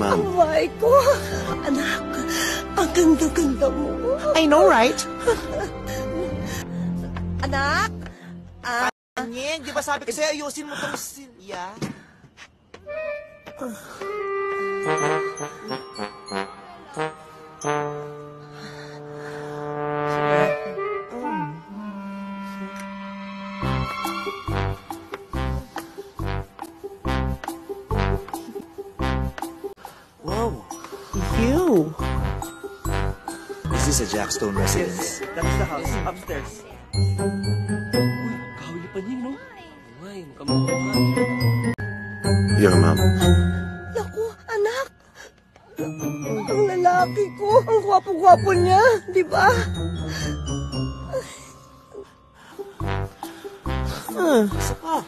Ma'am. Amay ko. Anak, ang ganda-ganda mo. I know, right? Anak? Anyeng, di ba sabi ko sa'yo, ayusin mo tong silya? Wow. You. Is this a Jackstone residence? That's the house, upstairs. Uy, kahuli pa niya, no? Ay, makamukha. Your mom. Naku, anak. Ang lalaki ko. Ang gwapo-gwapo niya. Di ba? Isa pa.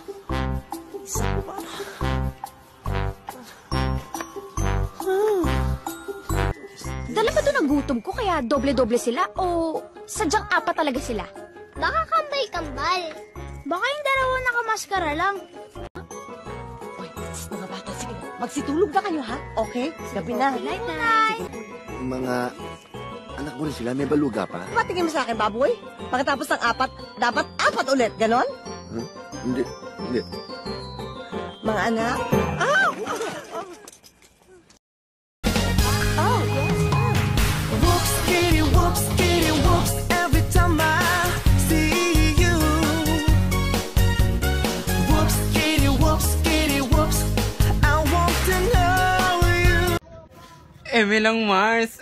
Dala ba ito ng gutom ko kaya doble-doble sila o sadyang apat talaga sila? Baka kambal-kambal. Baka yung dalawa nakamaskara lang. Uy, mga bata, sige. Magsitulog na kayo, ha? Okay? Gabi na. Night, night. Mga anak mo rin sila, may baluga pa? Patingin mo sa akin, baboy. Pagkatapos ng apat, dapat apat ulit. Ganon? Huh? Hindi. Mga anak. Whoops, kitty, whoops, every time I see you. Whoops, kitty, whoops, I want to know you. Eme lang, Mars.